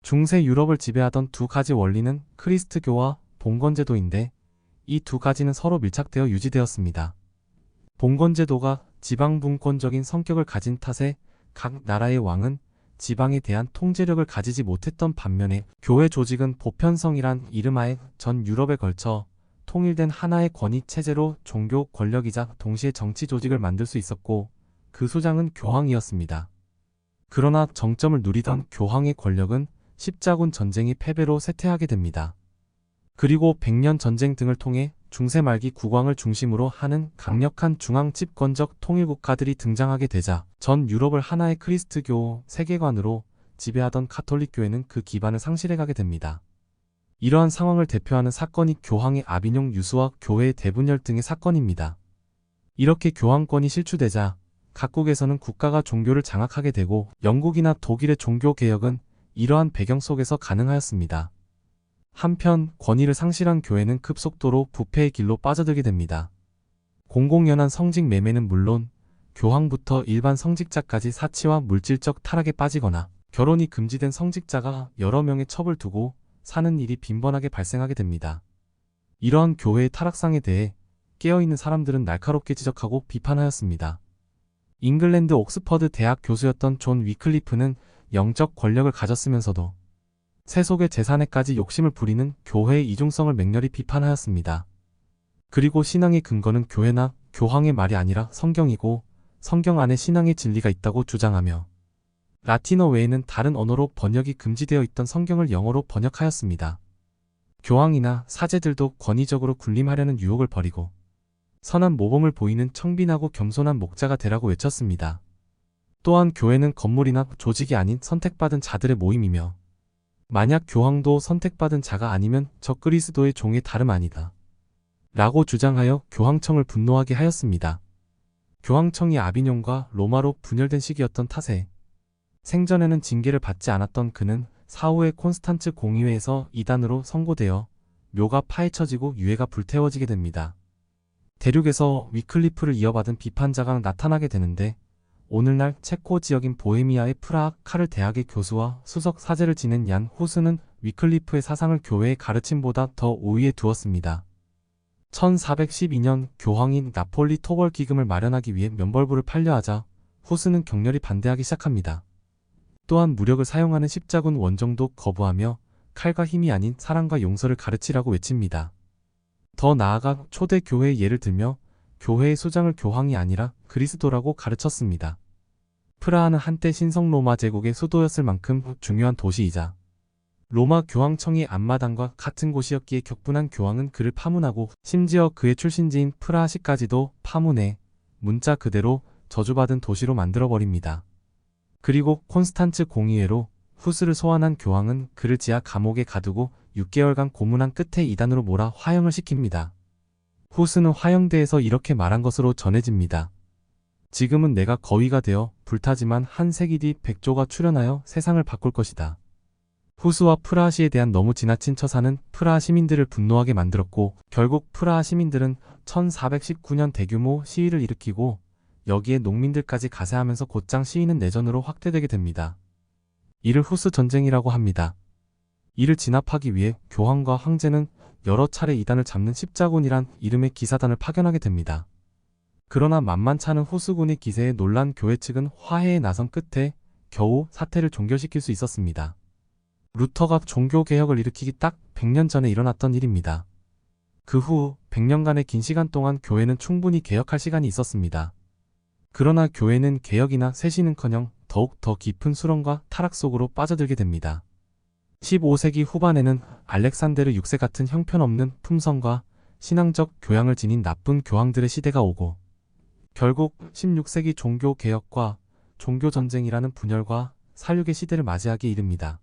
중세 유럽을 지배하던 두 가지 원리는 크리스트교와 봉건제도인데 이 두 가지는 서로 밀착되어 유지되었습니다. 봉건제도가 지방분권적인 성격을 가진 탓에 각 나라의 왕은 지방에 대한 통제력을 가지지 못했던 반면에 교회 조직은 보편성이란 이름하에 전 유럽에 걸쳐 통일된 하나의 권위 체제로 종교 권력이자 동시에 정치 조직을 만들 수 있었고 그 수장은 교황이었습니다. 그러나 정점을 누리던 교황의 권력은 십자군 전쟁의 패배로 쇠퇴하게 됩니다. 그리고 백년 전쟁 등을 통해 중세 말기 국왕을 중심으로 하는 강력한 중앙 집권적 통일국가들이 등장하게 되자 전 유럽을 하나의 크리스트교 세계관으로 지배하던 가톨릭교회는 그 기반을 상실해가게 됩니다. 이러한 상황을 대표하는 사건이 교황의 아비뇽 유수와 교회의 대분열 등의 사건입니다. 이렇게 교황권이 실추되자 각국에서는 국가가 종교를 장악하게 되고 영국이나 독일의 종교개혁은 이러한 배경 속에서 가능하였습니다. 한편 권위를 상실한 교회는 급속도로 부패의 길로 빠져들게 됩니다. 공공연한 성직 매매는 물론 교황부터 일반 성직자까지 사치와 물질적 타락에 빠지거나 결혼이 금지된 성직자가 여러 명의 첩을 두고 사는 일이 빈번하게 발생하게 됩니다. 이러한 교회의 타락상에 대해 깨어있는 사람들은 날카롭게 지적하고 비판하였습니다. 잉글랜드 옥스퍼드 대학 교수였던 존 위클리프는 영적 권력을 가졌으면서도 세속의 재산에까지 욕심을 부리는 교회의 이중성을 맹렬히 비판하였습니다. 그리고 신앙의 근거는 교회나 교황의 말이 아니라 성경이고 성경 안에 신앙의 진리가 있다고 주장하며 라틴어 외에는 다른 언어로 번역이 금지되어 있던 성경을 영어로 번역하였습니다. 교황이나 사제들도 권위적으로 군림하려는 유혹을 버리고 선한 모범을 보이는 청빈하고 겸손한 목자가 되라고 외쳤습니다. 또한 교회는 건물이나 조직이 아닌 선택받은 자들의 모임이며 만약 교황도 선택받은 자가 아니면 저 그리스도의 종의 다름 아니다 라고 주장하여 교황청을 분노하게 하였습니다. 교황청이 아비뇽과 로마로 분열된 시기였던 탓에 생전에는 징계를 받지 않았던 그는 사후에 콘스탄츠 공의회에서 이단으로 선고되어 묘가 파헤쳐지고 유해가 불태워지게 됩니다. 대륙에서 위클리프를 이어받은 비판자가 나타나게 되는데 오늘날 체코 지역인 보헤미아의 프라하 카를 대학의 교수와 수석 사제를 지낸 얀 후스는 위클리프의 사상을 교회의 가르침보다 더 우위에 두었습니다. 1412년 교황인 나폴리 토벌 기금을 마련하기 위해 면벌부를 판려하자 후스는 격렬히 반대하기 시작합니다. 또한 무력을 사용하는 십자군 원정도 거부하며 칼과 힘이 아닌 사랑과 용서를 가르치라고 외칩니다. 더 나아가 초대 교회의 예를 들며 교회의 수장을 교황이 아니라 그리스도라고 가르쳤습니다. 프라하는 한때 신성 로마 제국의 수도였을 만큼 중요한 도시이자 로마 교황청의 앞마당과 같은 곳이었기에 격분한 교황은 그를 파문하고 심지어 그의 출신지인 프라하시까지도 파문해 문자 그대로 저주받은 도시로 만들어버립니다. 그리고 콘스탄츠 공의회로 후스를 소환한 교황은 그를 지하 감옥에 가두고 6개월간 고문한 끝에 이단으로 몰아 화형을 시킵니다. 후스는 화형대에서 이렇게 말한 것으로 전해집니다. 지금은 내가 거위가 되어 불타지만 한 세기 뒤 백조가 출현하여 세상을 바꿀 것이다. 후스와 프라하시에 대한 너무 지나친 처사는 프라하 시민들을 분노하게 만들었고 결국 프라하 시민들은 1419년 대규모 시위를 일으키고 여기에 농민들까지 가세하면서 곧장 시위는 내전으로 확대되게 됩니다. 이를 후스 전쟁이라고 합니다. 이를 진압하기 위해 교황과 황제는 여러 차례 이단을 잡는 십자군이란 이름의 기사단을 파견하게 됩니다. 그러나 만만치 않은 후스군의 기세에 놀란 교회 측은 화해에 나선 끝에 겨우 사태를 종결시킬 수 있었습니다. 루터가 종교개혁을 일으키기 딱 100년 전에 일어났던 일입니다. 그 후 100년간의 긴 시간 동안 교회는 충분히 개혁할 시간이 있었습니다. 그러나 교회는 개혁이나 쇄신은커녕 더욱 더 깊은 수렁과 타락 속으로 빠져들게 됩니다. 15세기 후반에는 알렉산데르 6세 같은 형편없는 품성과 신앙적 교양을 지닌 나쁜 교황들의 시대가 오고 결국 16세기 종교개혁과 종교전쟁이라는 분열과 살육의 시대를 맞이하기에 이릅니다.